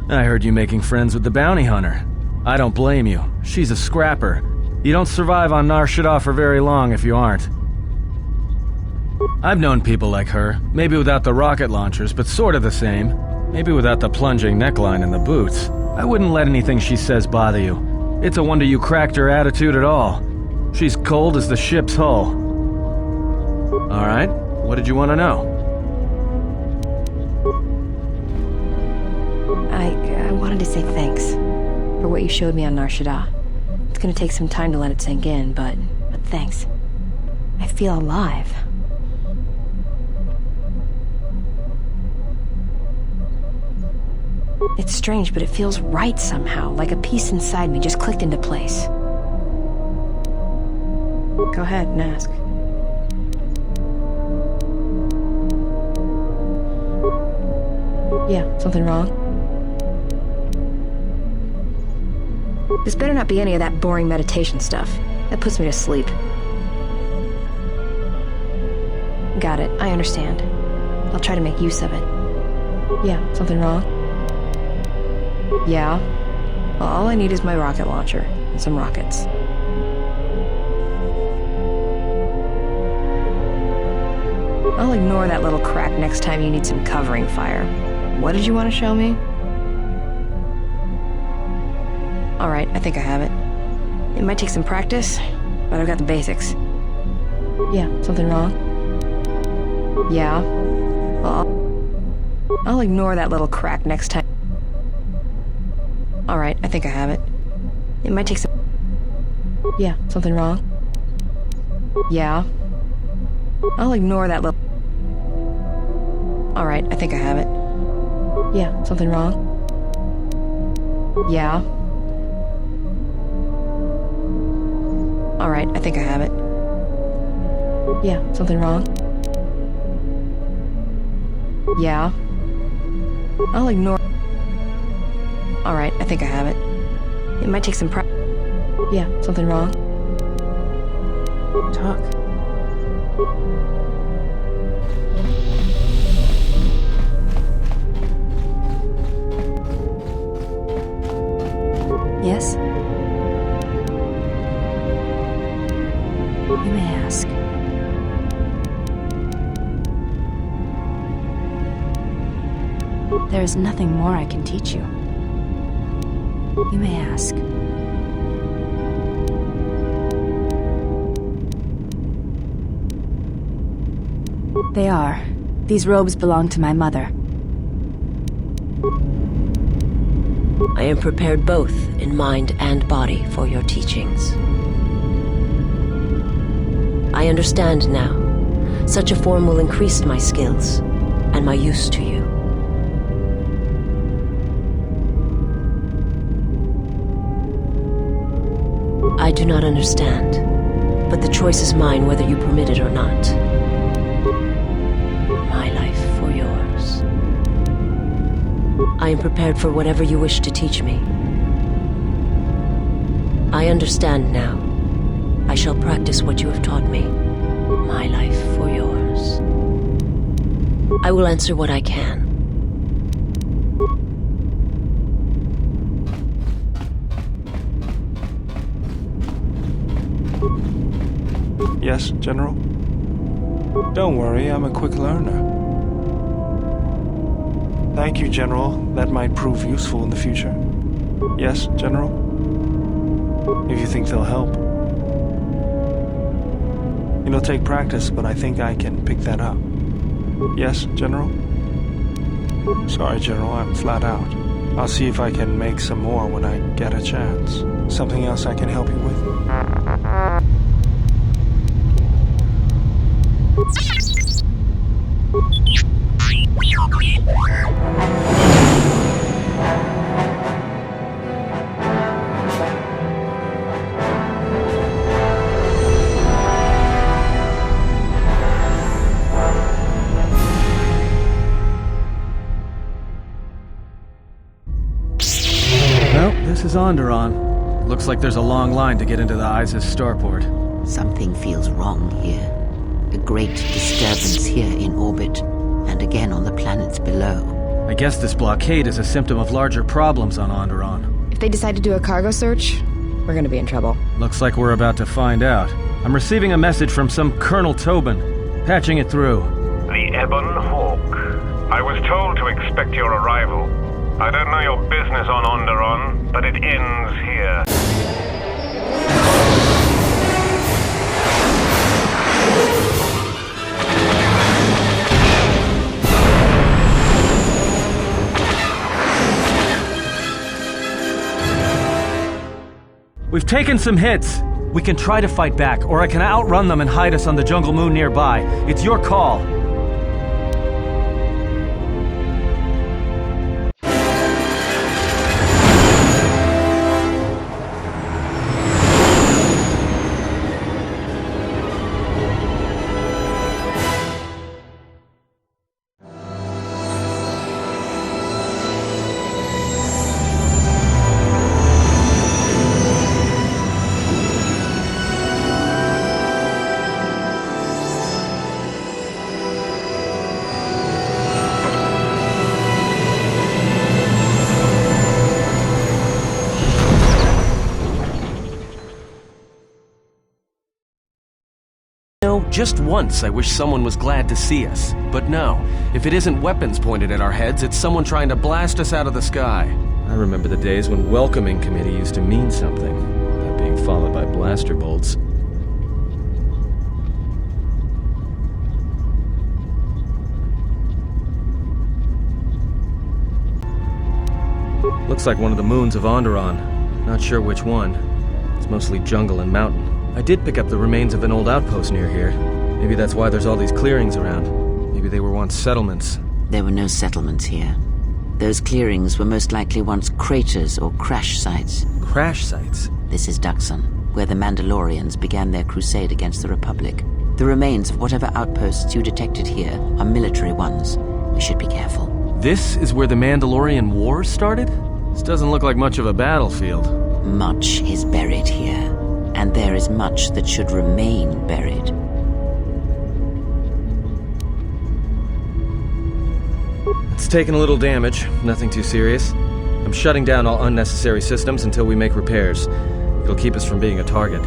I heard you making friends with the bounty hunter. I don't blame you. She's a scrapper. You don't survive on Nar Shaddaa for very long if you aren't. I've known people like her, maybe without the rocket launchers, but sort of the same. Maybe without the plunging neckline and the boots. I wouldn't let anything she says bother you. It's a wonder you cracked her attitude at all. She's cold as the ship's hull. Alright, what did you want to know? I wanted to say thanks for what you showed me on Nar Shaddaa. It's gonna take some time to let it sink in, but thanks. I feel alive. It's strange, but it feels right somehow, like a piece inside me just clicked into place. Go ahead and ask. Yeah, something wrong? This better not be any of that boring meditation stuff. That puts me to sleep. Got it, I understand. I'll try to make use of it. Yeah, something wrong? Yeah. Well, all I need is my rocket launcher and some rockets. I'll ignore that little crack next time you need some covering fire. What did you want to show me? Alright, I think I have it. It might take some practice, but I've got the basics. Yeah, something wrong? Yeah. Well, I'll ignore that little crack next time. Alright, I think I have it. It might take some... Yeah, something wrong? Yeah. I'll ignore that little... Alright, I think I have it. Yeah, something wrong? Yeah. Alright, I think I have it. Yeah, something wrong? Yeah. I'll ignore... Alright, I think I have it. It might take some Yeah, something wrong? Talk. Yes? You may ask. There is nothing more I can teach you. You may ask. They are. These robes belong to my mother. I am prepared both in mind and body for your teachings. I understand now. Such a form will increase my skills and my use to you. do not understand, but the choice is mine whether you permit it or not. My life for yours. I am prepared for whatever you wish to teach me. I understand now. I shall practice what you have taught me. My life for yours. I will answer what I can. Yes, General? Don't worry, I'm a quick learner. Thank you, General. That might prove useful in the future. Yes, General? If you think they'll help. It'll take practice, but I think I can pick that up. Yes, General? Sorry, General, I'm flat out. I'll see if I can make some more when I get a chance. Something else I can help you with? Well, this is Onderon. Looks like there's a long line to get into the ISIS starport. Something feels wrong here. A great disturbance here in orbit, and again on the planets below. I guess this blockade is a symptom of larger problems on Onderon. If they decide to do a cargo search, we're gonna be in trouble. Looks like we're about to find out. I'm receiving a message from some Colonel Tobin. Patching it through. The Ebon Hawk. I was told to expect your arrival. I don't know your business on Onderon, but it ends here. We've taken some hits. We can try to fight back, or I can outrun them and hide us on the jungle moon nearby. It's your call. Just once I wish someone was glad to see us. But no, if it isn't weapons pointed at our heads, it's someone trying to blast us out of the sky. I remember the days when welcoming committee used to mean something, that being followed by blaster bolts. Looks like one of the moons of Onderon. Not sure which one. It's mostly jungle and mountain. I did pick up the remains of an old outpost near here. Maybe that's why there's all these clearings around. Maybe they were once settlements. There were no settlements here. Those clearings were most likely once craters or crash sites. Crash sites? This is Dxun, where the Mandalorians began their crusade against the Republic. The remains of whatever outposts you detected here are military ones. We should be careful. This is where the Mandalorian Wars started? This doesn't look like much of a battlefield. Much is buried here, and there is much that should remain buried. It's taken a little damage, nothing too serious. I'm shutting down all unnecessary systems until we make repairs. It'll keep us from being a target.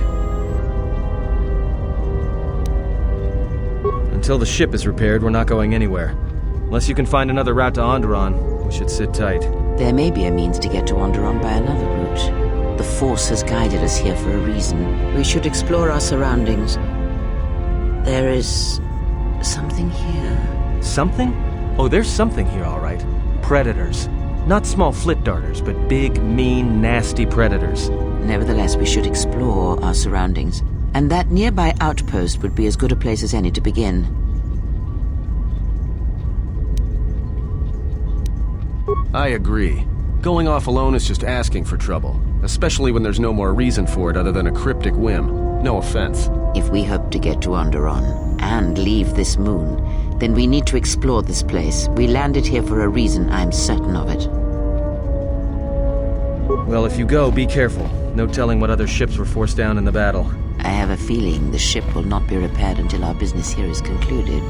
Until the ship is repaired, we're not going anywhere. Unless you can find another route to Onderon, we should sit tight. There may be a means to get to Onderon by another route. The Force has guided us here for a reason. We should explore our surroundings. There is something here. Something? Oh, there's something here, all right. Predators. Not small flit darters, but big, mean, nasty predators. Nevertheless, we should explore our surroundings. And that nearby outpost would be as good a place as any to begin. I agree. Going off alone is just asking for trouble. especially when there's no more reason for it other than a cryptic whim. No offense. If we hope to get to Onderon and leave this moon, then we need to explore this place. We landed here for a reason, I'm certain of it. Well, if you go, be careful. No telling what other ships were forced down in the battle. I have a feeling the ship will not be repaired until our business here is concluded.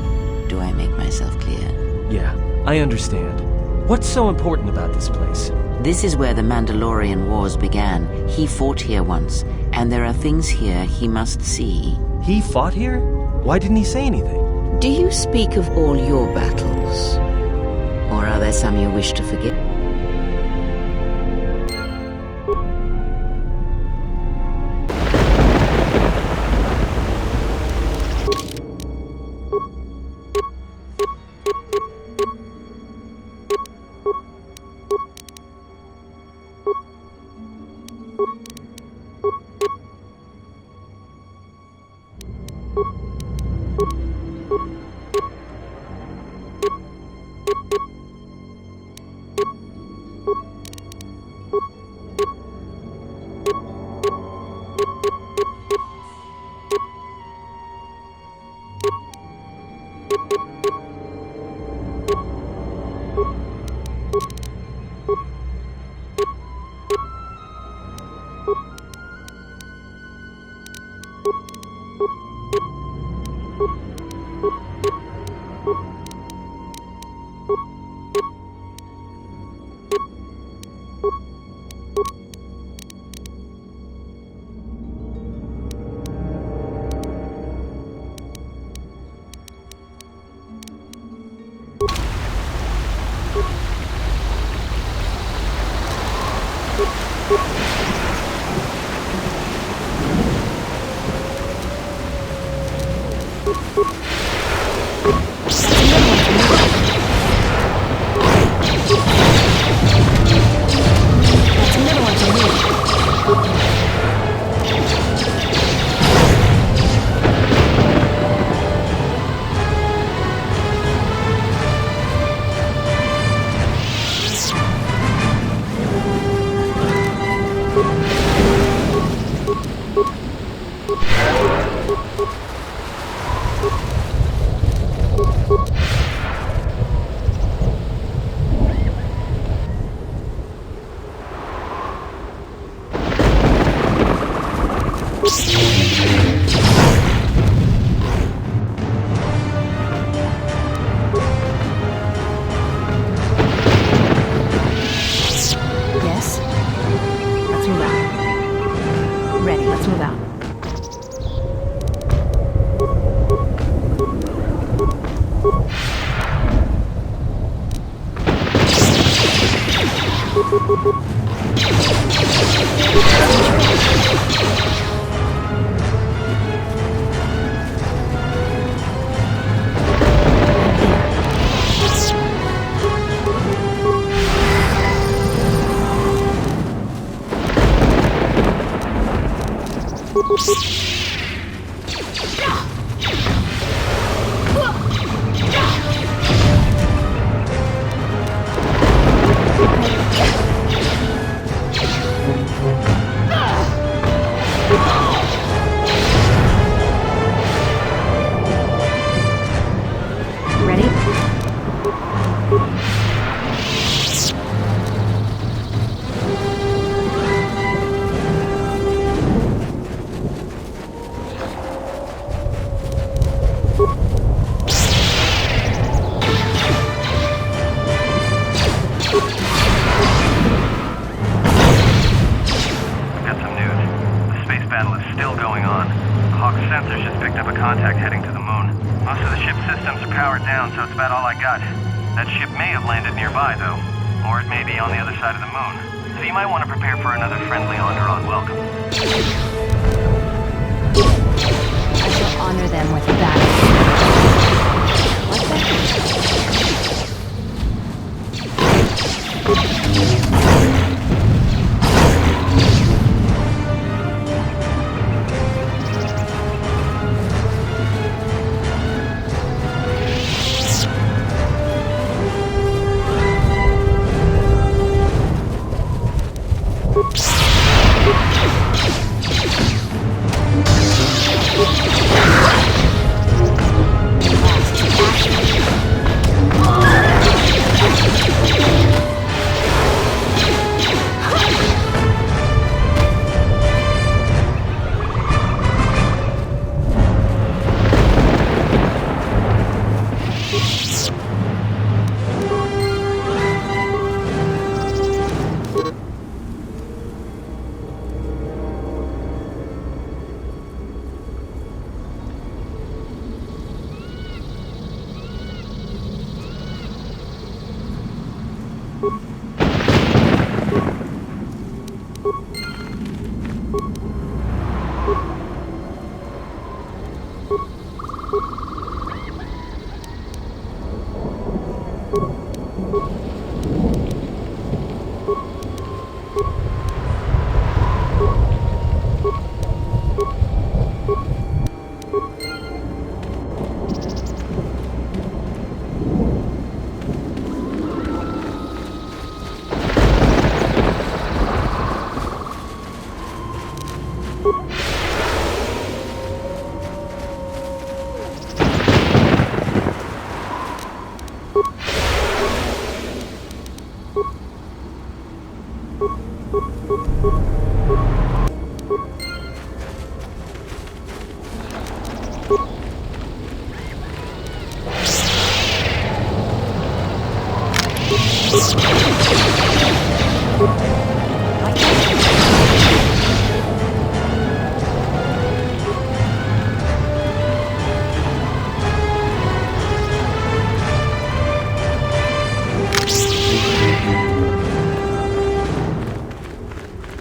Do I make myself clear? Yeah, I understand. What's so important about this place? This is where the Mandalorian Wars began. He fought here once, and there are things here he must see. He fought here? Why didn't he say anything? Do you speak of all your battles? Or are there some you wish to forget?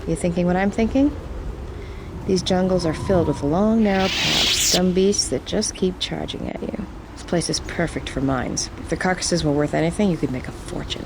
You thinking what I'm thinking? These jungles are filled with long, narrow paths, dumb beasts that just keep charging at you. This place is perfect for mines. If the carcasses were worth anything, you could make a fortune.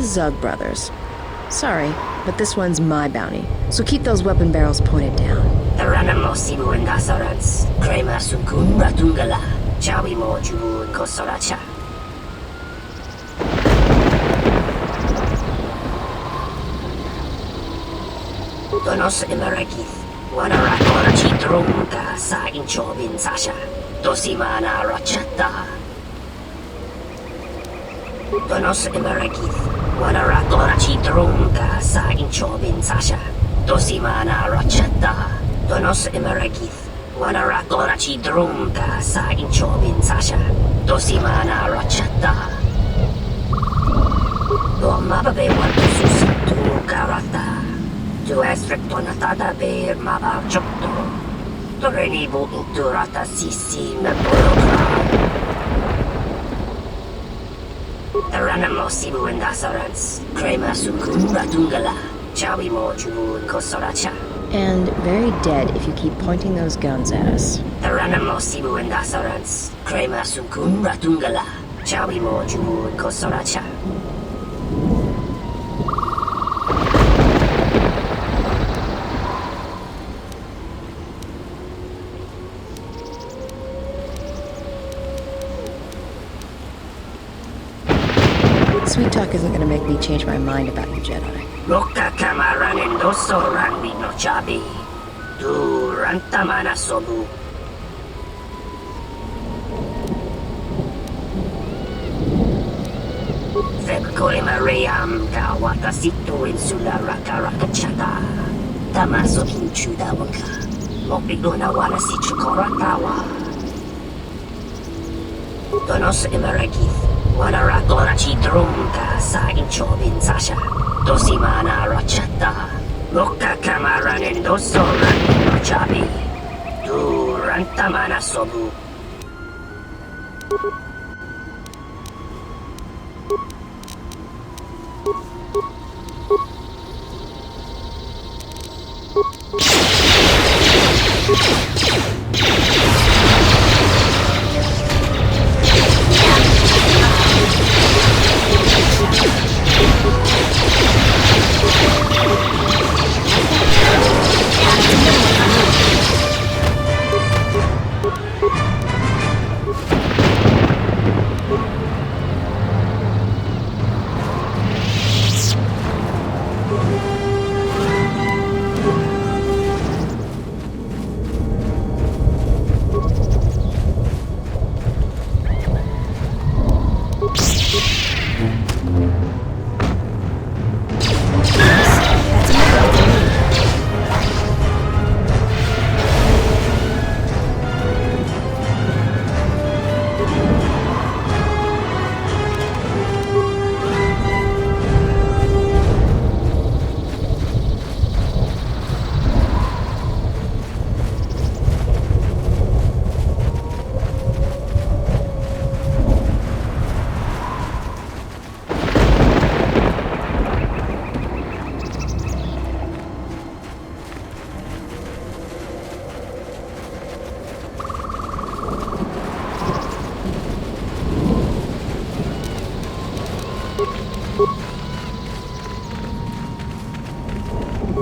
Zug Brothers. Sorry, but this one's my bounty, so keep those weapon barrels pointed down. Donos emeragith, wanaratora chidrunga sa inchobin sasha, dosimana rochetta. Donos emeragith, wanaratora chidrunga sa inchobin sasha, dosimana rochetta. Domababe wantusus tu karata, tu estrictonatada be mabachotto, torenibu inturata sisi mepologra. Ranamo Sibu and Dasarans, Krema Sukun Ratungala, Chawi Moju and Kosoracha. And very dead if you keep pointing those guns at us. Ranamo Sibu and Dasarans, Krema Sukun Ratungala, Chawi Moju and Kosoracha. Sweet talk isn't gonna make me change my mind about you, Jedi. Loka kamaranin doso rangbi no chabi. Du rantamana sobu. Febkore Mariam ka watasitu insula rakarakachata. Tamaso kinchuda waka. Mopiguna wala si chukoratawa. Donos imarakith. Wana rakora chidrumka sa inchobin sasha. Dosimana rachata. Loka kamaranin doso rangbi no chabi. Du rantamana sobu.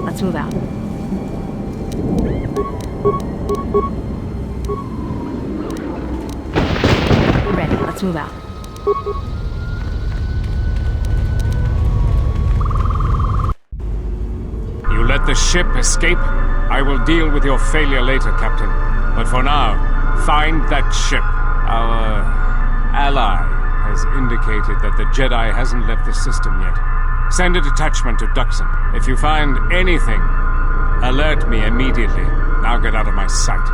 Let's move out. Ready, let's move out. You let the ship escape? I will deal with your failure later, Captain. But for now, find that ship. Our ally has indicated that the Jedi hasn't left the system yet. Send a detachment to Dxun. If you find anything, alert me immediately. Now get out of my sight.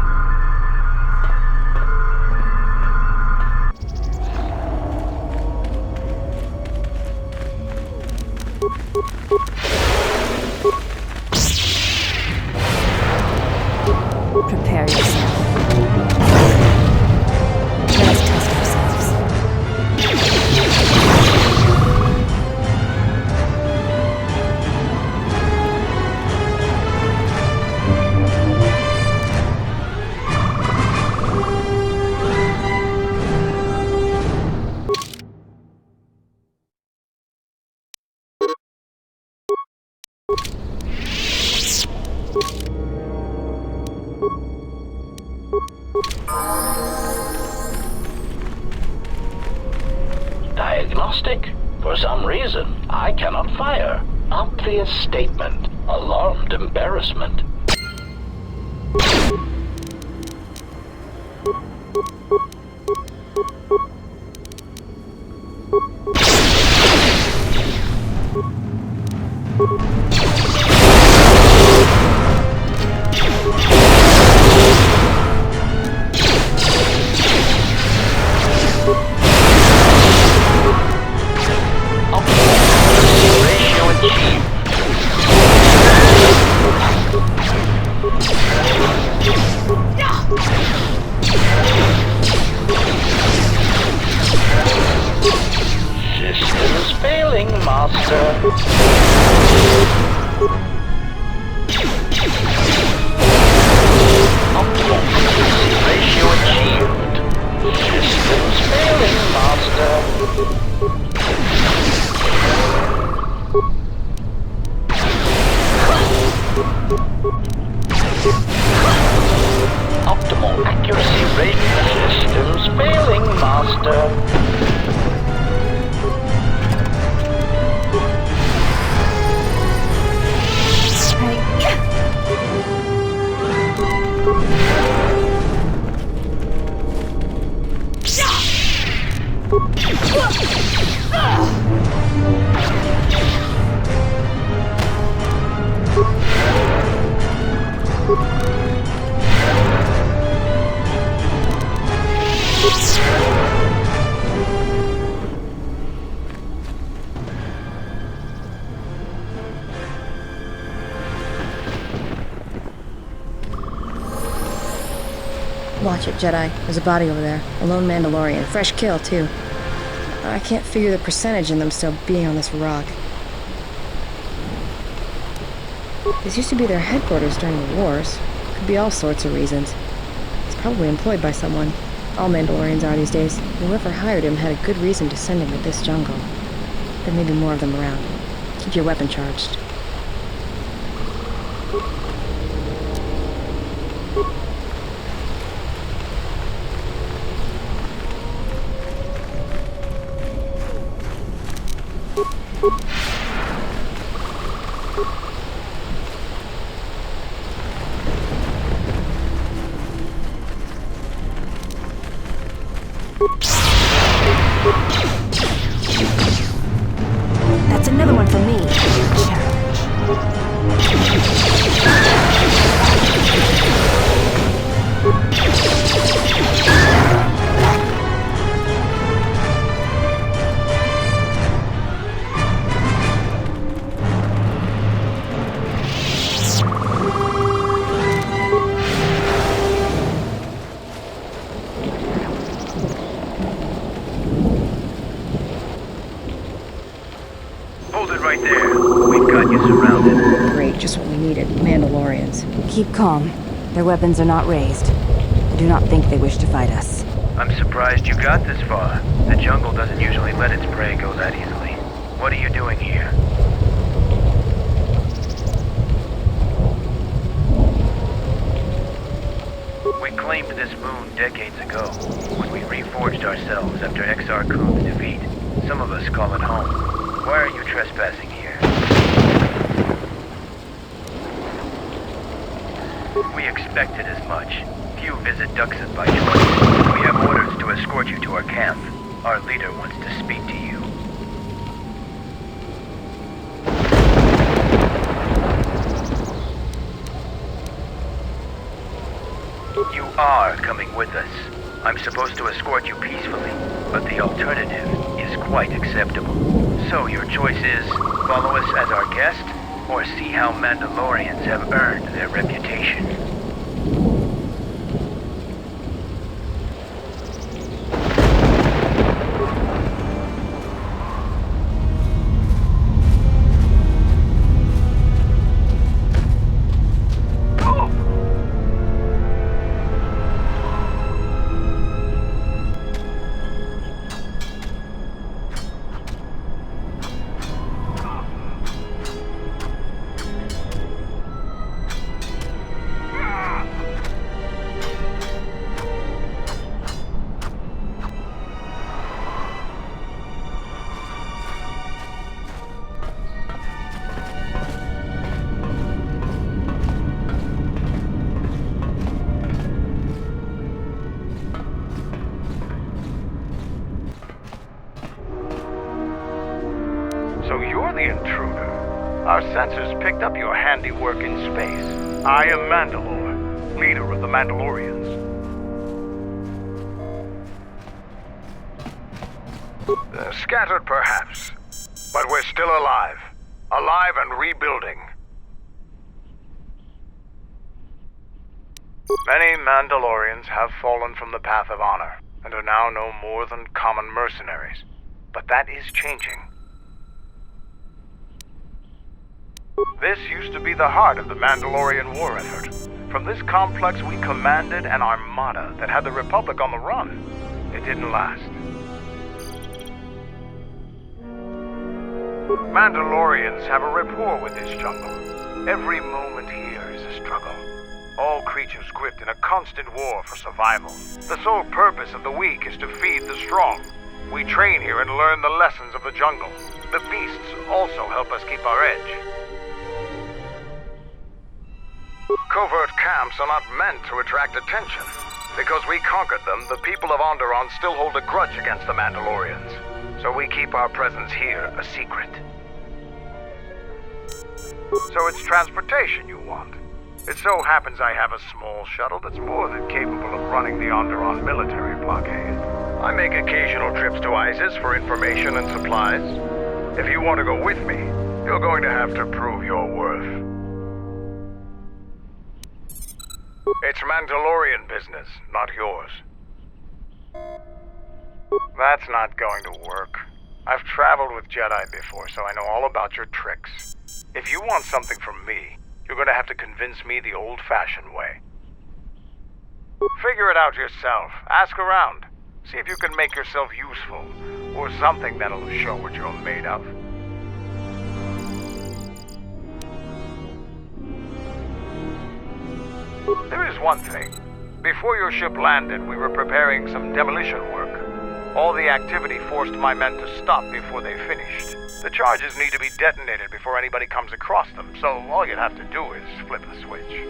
Prepare yourself. Let's test ourselves. Diagnostic? For some reason, I cannot fire. Obvious statement. Alarmed embarrassment. Systems failing, Master. Optimal accuracy ratio achieved. Systems failing, Master. Optimal accuracy rate. Systems failing, Master. Watch it, Jedi. There's a body over there. A lone Mandalorian. Fresh kill, too. I can't figure the percentage in them still being on this rock. This used to be their headquarters during the wars. Could be all sorts of reasons. He's probably employed by someone. All Mandalorians are these days. Whoever hired him had a good reason to send him to this jungle. There may be more of them around. Keep your weapon charged. That's another one for me. Right there. We've got you surrounded. Great, just what we needed. Mandalorians. Keep calm. Their weapons are not raised. I do not think they wish to fight us. I'm surprised you got this far. The jungle doesn't usually let its prey go that easily. What are you doing here? We claimed this moon decades ago, when we reforged ourselves after Exar Kun's defeat. Some of us call it home. Why are you trespassing here? We expected as much. Few visit Dxun by choice. We have orders to escort you to our camp. Our leader wants to speak to you. You are coming with us. I'm supposed to escort you peacefully, but the alternative is quite acceptable. So your choice is, follow us as our guest, or see how Mandalorians have earned their reputation. So you're the intruder. Our sensors picked up your handiwork in space. I am Mandalore, leader of the Mandalorians. Scattered perhaps, but we're still alive. Alive and rebuilding. Many Mandalorians have fallen from the path of honor, and are now no more than common mercenaries. But that is changing. This used to be the heart of the Mandalorian war effort. From this complex we commanded an armada that had the Republic on the run. It didn't last. Mandalorians have a rapport with this jungle. Every moment here is a struggle. All creatures gripped in a constant war for survival. The sole purpose of the weak is to feed the strong. We train here and learn the lessons of the jungle. The beasts also help us keep our edge. Covert camps are not meant to attract attention. Because we conquered them, the people of Onderon still hold a grudge against the Mandalorians. So we keep our presence here a secret. So it's transportation you want. It so happens I have a small shuttle that's more than capable of running the Onderon military blockade. I make occasional trips to ISIS for information and supplies. If you want to go with me, you're going to have to prove your worth. It's Mandalorian business, not yours. That's not going to work. I've traveled with Jedi before, so I know all about your tricks. If you want something from me, you're going to have to convince me the old-fashioned way. Figure it out yourself. Ask around. See if you can make yourself useful, or something that'll show what you're made of. There is one thing. Before your ship landed, we were preparing some demolition work. All the activity forced my men to stop before they finished. The charges need to be detonated before anybody comes across them, so all you'd have to do is flip the switch.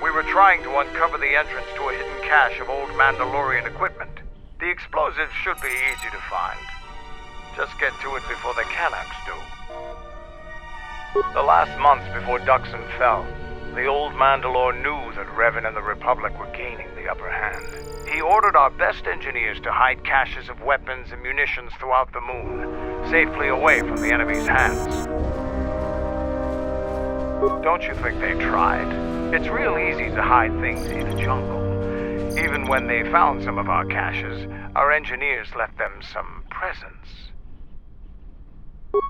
We were trying to uncover the entrance to a hidden cache of old Mandalorian equipment. The explosives should be easy to find. Just get to it before the Kanaks do. The last months before Dxun fell, the old Mandalore knew that Revan and the Republic were gaining the upper hand. He ordered our best engineers to hide caches of weapons and munitions throughout the moon, safely away from the enemy's hands. Don't you think they tried? It's real easy to hide things in a jungle. Even when they found some of our caches, our engineers left them some presents.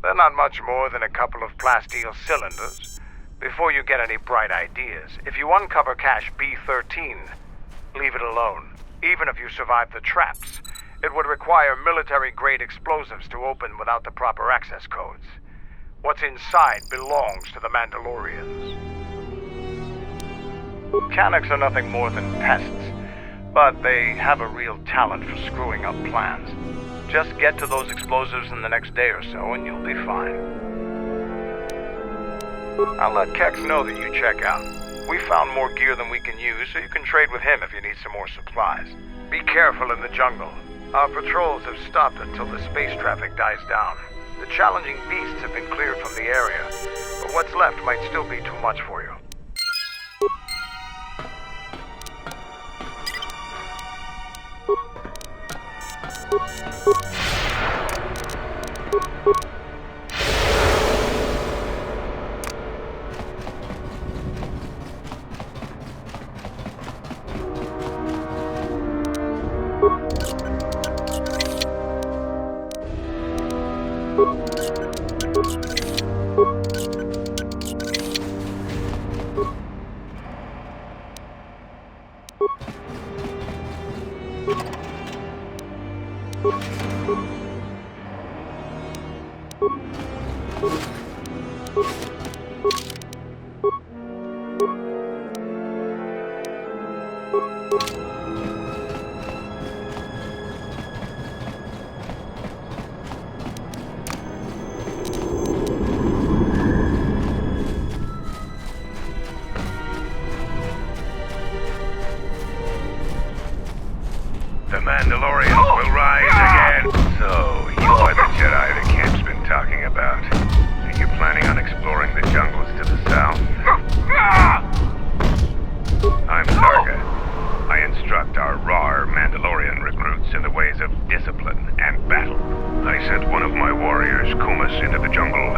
They're not much more than a couple of plasteel cylinders. Before you get any bright ideas, if you uncover cache B-13, leave it alone. Even if you survive the traps, it would require military-grade explosives to open without the proper access codes. What's inside belongs to the Mandalorians. Kanaks are nothing more than pests, but they have a real talent for screwing up plans. Just get to those explosives in the next day or so and you'll be fine. I'll let Kex know that you check out. We found more gear than we can use, so you can trade with him if you need some more supplies. Be careful in the jungle. Our patrols have stopped until the space traffic dies down. The challenging beasts have been cleared from the area, but what's left might still be too much for you. The Mandalorians will rise again. So, you're the Jedi the camp's been talking about. And you're planning on exploring the jungles to the south? I'm Sarga. I instruct our raw Mandalorian recruits in the ways of discipline and battle. I sent one of my warriors, Kumas, into the jungle.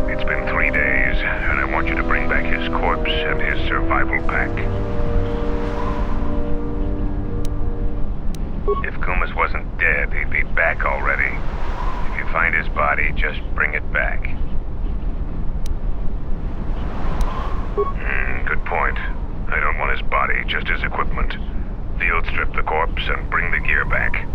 It's been 3 days, and I want you to bring back his corpse and his survival pack. If Kumas wasn't dead, he'd be back already. If you find his body, just bring it back. Good point. I don't want his body, just his equipment. Field strip the corpse and bring the gear back.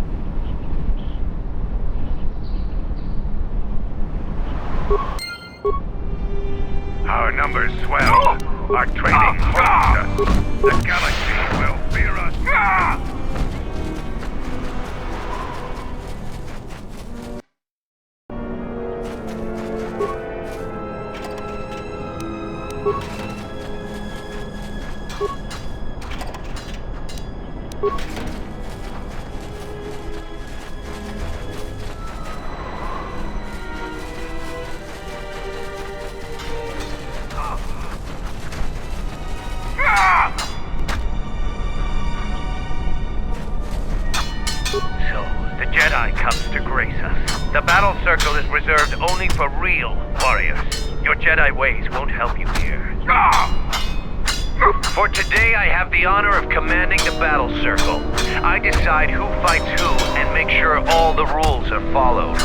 Our numbers swell. Our training holds us. The galaxy will fear us. The battle circle is reserved only for real warriors. Your Jedi ways won't help you here. For today, I have the honor of commanding the battle circle. I decide who fights who and make sure all the rules are followed.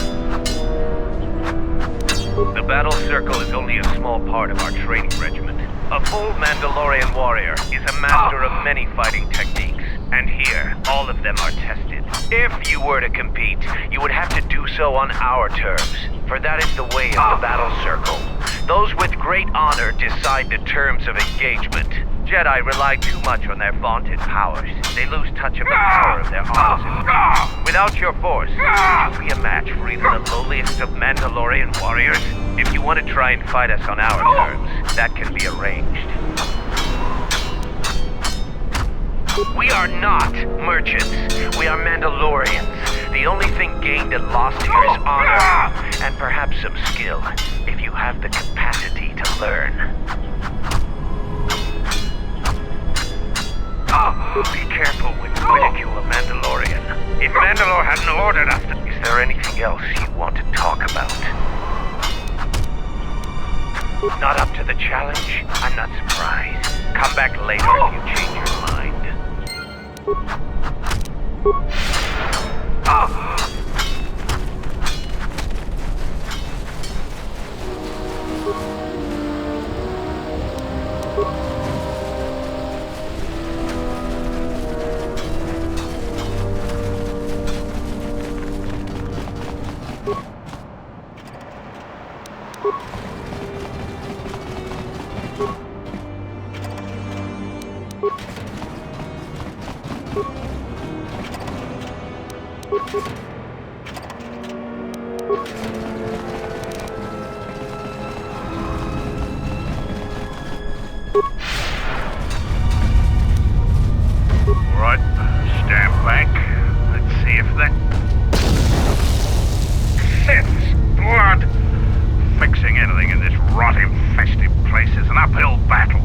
The battle circle is only a small part of our training regiment. A full Mandalorian warrior is a master of many fighting techniques, and here, all of them are tested. If you were to compete, you would have to do so on our terms, for that is the way of the battle circle. Those with great honor decide the terms of engagement. Jedi rely too much on their vaunted powers. They lose touch of the power of their opposites. Without your force, would you be a match for even the lowliest of Mandalorian warriors? If you want to try and fight us on our terms, that can be arranged. We are not merchants. We are Mandalorians. The only thing gained and lost here is honor, and perhaps some skill, if you have the capacity to learn. Be careful when you ridicule a Mandalorian. If Mandalore hadn't ordered us to... Is there anything else you want to talk about? Not up to the challenge? I'm not surprised. Come back later if you change your mind. Right, stand back. Let's see if that... Sith's blood! Fixing anything in this rot-infested place is an uphill battle.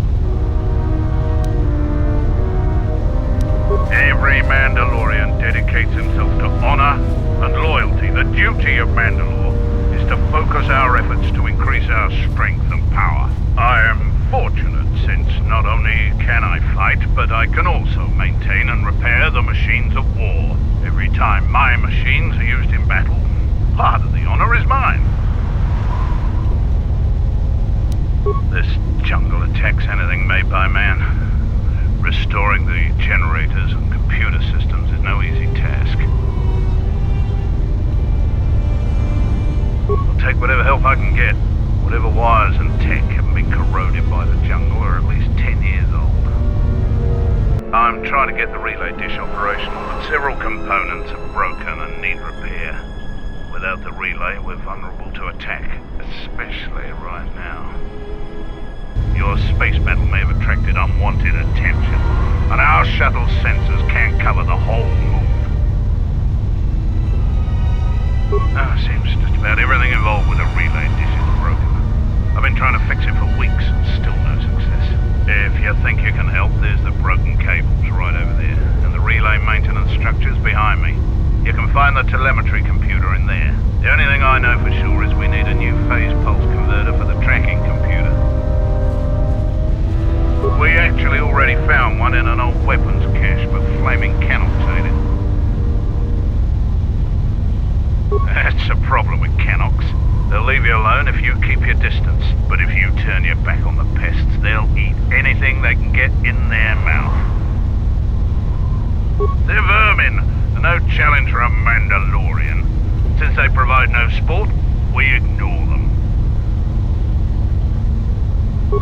Every Mandalorian dedicates himself to honor and loyalty. The duty of Mandalore is to focus our efforts to increase our strength and power. I am fortunate since not only can I fight, but I can also maintain and repair the machines of war. Every time my machines are used in battle, part of the honor is mine. This jungle attacks anything made by man. Restoring the generators and computer systems is no easy task. I'll take whatever help I can get. Whatever wires and tech haven't been corroded by the jungle are at least 10 years old. I'm trying to get the relay dish operational, but several components are broken and need repair. Without the relay, we're vulnerable to attack, especially right now. Your space battle may have attracted unwanted attention, and our shuttle sensors can't cover the whole move. Seems just about everything involved with a relay dish is broken. I've been trying to fix it for weeks and still no success. If you think you can help, there's the broken cables right over there, and the relay maintenance structures behind me. You can find the telemetry computer in there. The only thing I know for sure is we need a new phase pulse converter for the tracking computer. We actually already found one in an old weapons cache, but flaming Canox ate it. That's a problem with Canox. They'll leave you alone if you keep your distance, but if you turn your back on the pests, they'll eat anything they can get in their mouth. They're vermin, and no challenge for a Mandalorian. Since they provide no sport, we ignore them.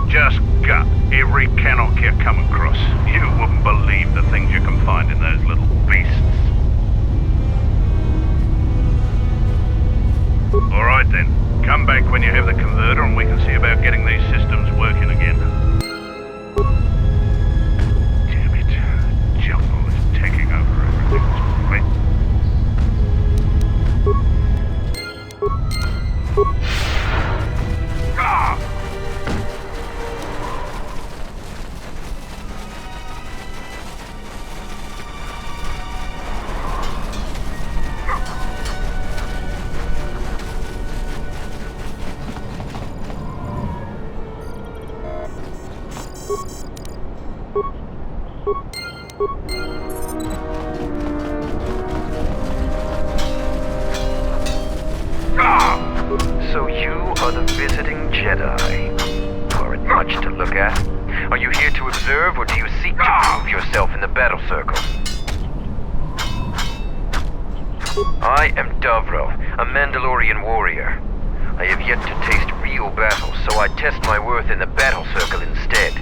Just gut every Canox you come across. You wouldn't believe the things you can find in those little beasts. Alright then, come back when you have the converter and we can see about getting these systems working again. Damn it, the jungle is taking over everything this place. So you are the visiting Jedi. Aren't much to look at. Are you here to observe, or do you seek to prove yourself in the battle circle? I am Davro, a Mandalorian warrior. I have yet to taste real battle, so I test my worth in the battle circle instead.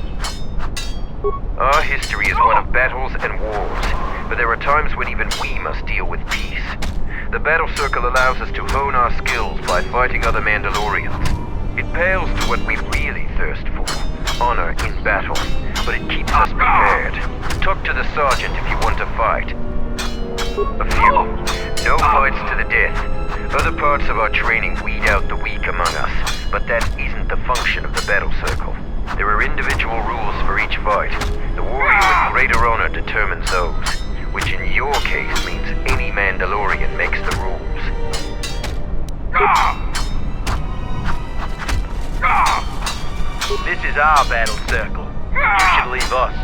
Our history is one of battles and wars, but there are times when even we must deal with peace. The battle circle allows us to hone our skills by fighting other Mandalorians. It pales to what we really thirst for, honor in battle, but it keeps us prepared. Talk to the sergeant if you want to fight. A few. No fights to the death. Other parts of our training weed out the weak among us, but that isn't the function of the battle circle. There are individual rules for each fight. The warrior with greater honor determines those, which in your case means any Mandalorian makes the rules. This is our battle circle. You should leave us.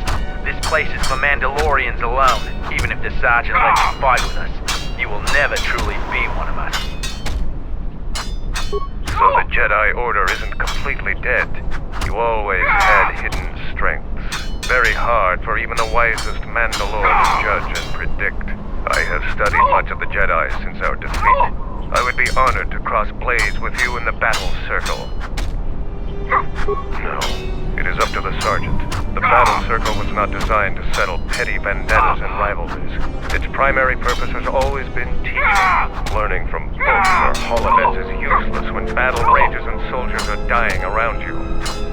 This place is for Mandalorians alone. Even if the sergeant lets you fight with us, you will never truly be one of us. So the Jedi Order isn't completely dead. You always had hidden strengths. Very hard for even the wisest Mandalore to judge and predict. I have studied much of the Jedi since our defeat. I would be honored to cross blades with you in the battle circle. No, it is up to the sergeant. The battle circle was not designed to settle petty vendettas and rivalries. Its primary purpose has always been teaching. Learning from books or holobeds is useless when battle rages and soldiers are dying around you.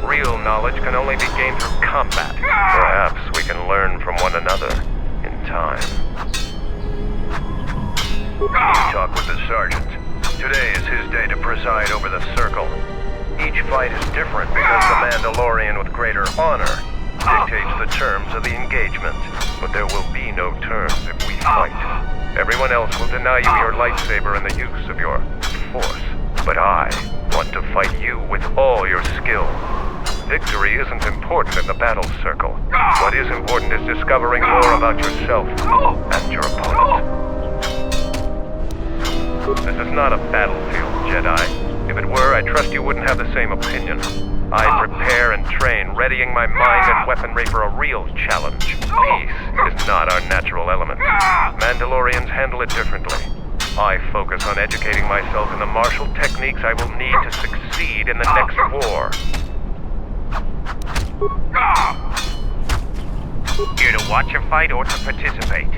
Real knowledge can only be gained through combat. Perhaps we can learn from one another in time. You talk with the sergeant. Today is his day to preside over the circle. Each fight is different because the Mandalorian with greater honor dictates the terms of the engagement. But there will be no terms if we fight. Everyone else will deny you your lightsaber and the use of your force. But I want to fight you with all your skill. Victory isn't important in the battle circle. What is important is discovering more about yourself and your opponent. This is not a battlefield, Jedi. If it were, I trust you wouldn't have the same opinion. I prepare and train, readying my mind and weaponry for a real challenge. Peace is not our natural element. Mandalorians handle it differently. I focus on educating myself in the martial techniques I will need to succeed in the next war. Here to watch a fight or to participate?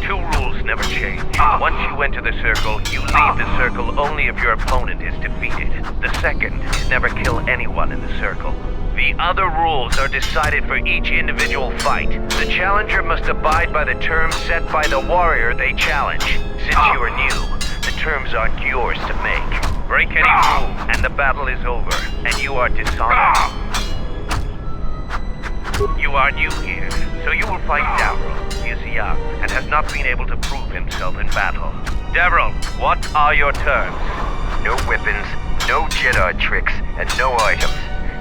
Two rules never change. Once you enter the circle, you leave the circle only if your opponent is defeated. The second is never kill anyone in the circle. The other rules are decided for each individual fight. The challenger must abide by the terms set by the warrior they challenge. Since you are new, the terms aren't yours to make. Break any rule, and the battle is over, and you are dishonored. You are new here, so you will fight Davro. He is young, and has not been able to prove himself in battle. Davro, what are your terms? No weapons, no Jedi tricks, and no items.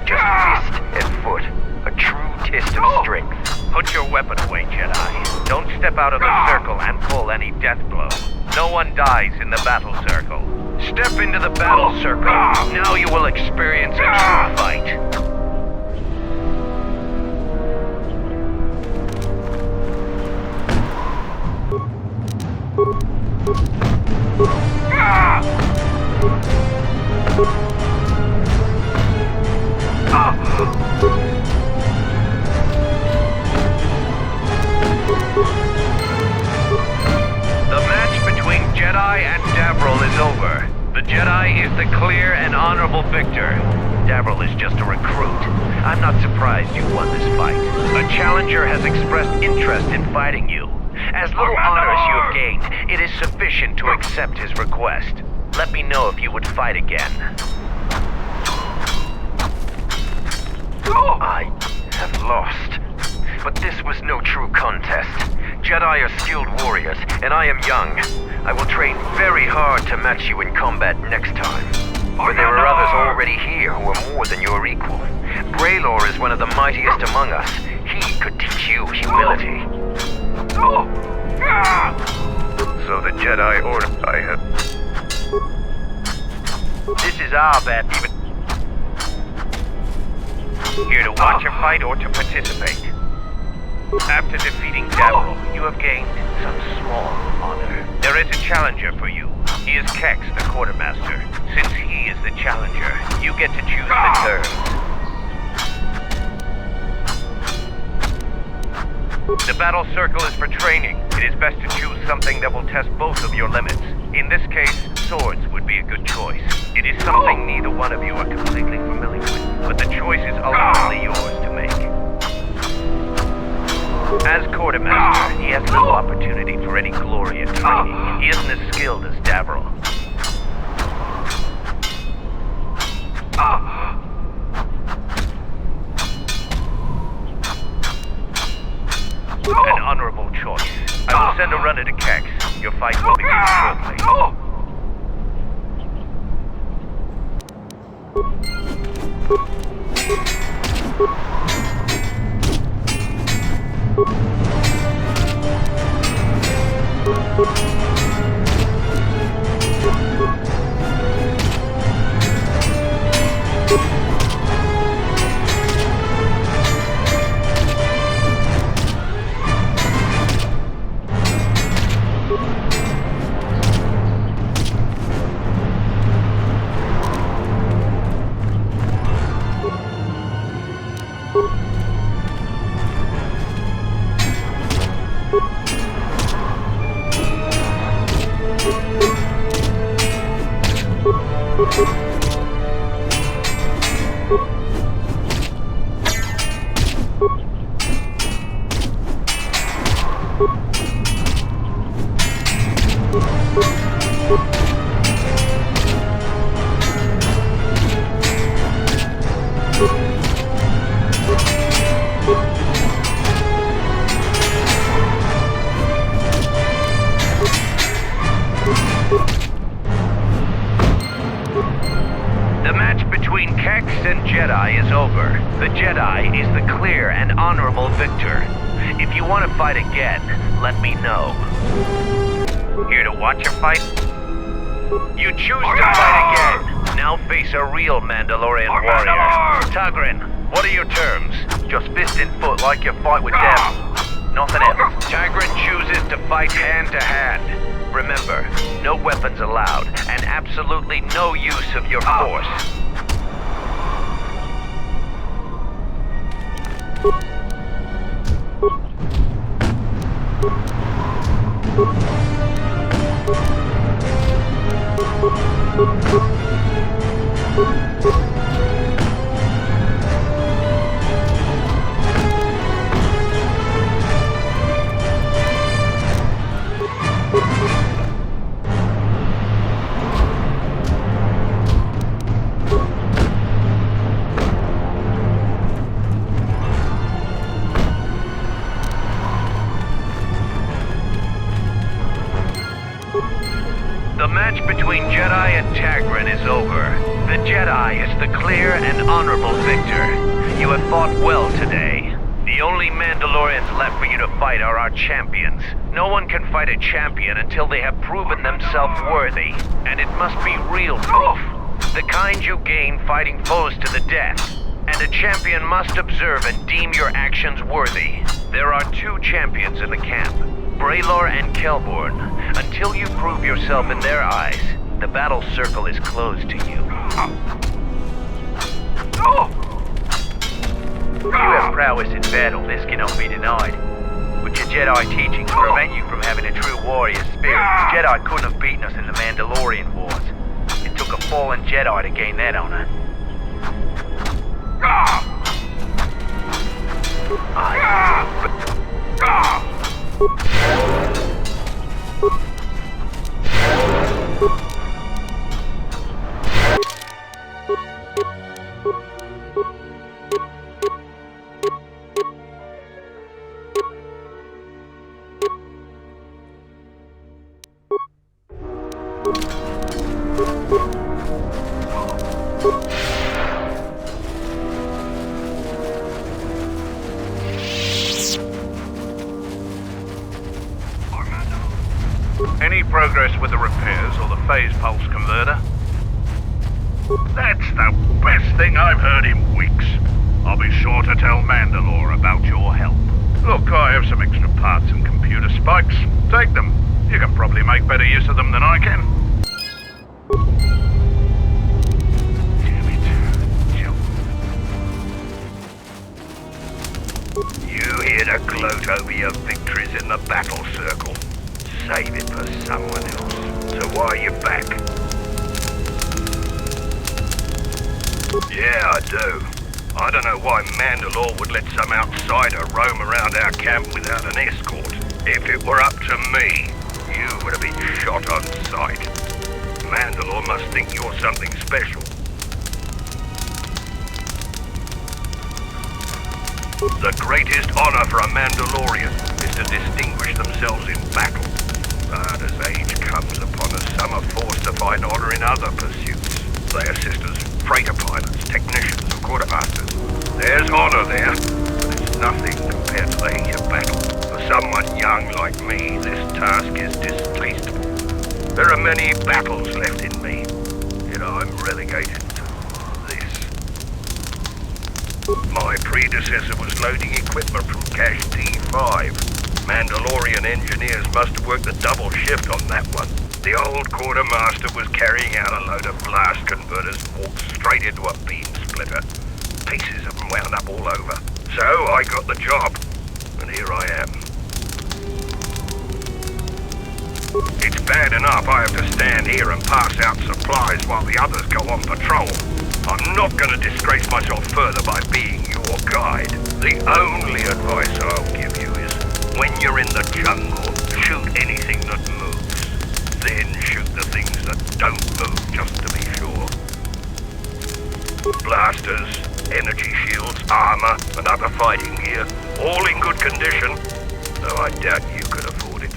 Just fist and foot. A true test of strength. Put your weapon away, Jedi. Don't step out of the circle and pull any death blow. No one dies in the battle circle. Step into the battle circle. Now you will experience a true fight. The match between Jedi and Davril is over. The Jedi is the clear and honorable victor. Davril is just a recruit. I'm not surprised you won this fight. A challenger has expressed interest in fighting you. As little honor as you have gained, it is sufficient to accept his request. Let me know if you would fight again. I have lost. But this was no true contest. Jedi are skilled warriors, and I am young. I will train very hard to match you in combat next time. but there are others already here who are more than your equal. Braylor is one of the mightiest among us. He could teach you humility. So the Jedi Order I have... This is our bad. Here to watch a fight or to participate. After defeating Davro, you have gained some small honor. There is a challenger for you. He is Kex, the quartermaster. Since he is the challenger, you get to choose the terms. The battle circle is for training. It is best to choose something that will test both of your limits. In this case, swords would be a good choice. It is something neither one of you are completely familiar with, but the choice is ultimately yours to make. As quartermaster, he has no opportunity for any glory in training. He isn't as skilled as Davro. An honorable choice. I will send a runner to Kex. Your fight will begin shortly. The match between Kex and Jedi is over. The Jedi is the clear and honorable victor. If you want to fight again, let me know. Here to watch a fight? You choose to fight again. Now face a real Mandalorian warrior. Tagrin, what are your terms? Just fist and foot like you fight with them. Nothing else. Tagrin chooses to fight hand to hand. Remember, no weapons allowed, and absolutely no use of your force. The match between Jedi and Tagrin is over. The Jedi is the clear and honorable victor. You have fought well today. The only Mandalorians left for you to fight are our champions. No one can fight a champion until they have proven themselves worthy. And it must be real proof. The kind you gain fighting foes to the death. And a champion must observe and deem your actions worthy. There are two champions in the camp. Braylor and Kelborn. Until you prove yourself in their eyes, the battle circle is closed to you. You have prowess in battle, this cannot be denied. But your Jedi teachings prevent you from having a true warrior spirit. The Jedi couldn't have beaten us in the Mandalorian Wars. It took a fallen Jedi to gain that honor. phase pulse converter. That's the best thing I've heard in weeks. I'll be sure to tell Mandalore about your help. Look, I have some extra parts and computer spikes. Take them. You can probably make better use of them than I can. Damn it. You here to gloat over your victories in the battle circle. Save it for someone else. So why are you back? Yeah, I do. I don't know why Mandalore would let some outsider roam around our camp without an escort. If it were up to me, you would have been shot on sight. Mandalore must think you're something special. The greatest honor for a Mandalorian is to distinguish themselves in battle. But as age comes upon us, some are forced to find honor in other pursuits. They assist as freighter pilots, technicians, or quartermasters. There's honor there, but it's nothing compared to the heat of battle. For someone young like me, this task is distasteful. There are many battles left in me, yet I'm relegated to this. My predecessor was loading equipment from Cache T5. Mandalorian engineers must have worked a double shift on that one. The old quartermaster was carrying out a load of blast converters, walked straight into a beam splitter. Pieces of them wound up all over. So I got the job, and here I am. It's bad enough I have to stand here and pass out supplies while the others go on patrol. I'm not going to disgrace myself further by being your guide. The only advice I'll give you is, when you're in the jungle, shoot anything that moves. Then shoot the things that don't move, just to be sure. Blasters, energy shields, armor, and other fighting gear, all in good condition, though I doubt you could afford it.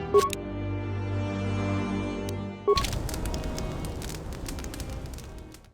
You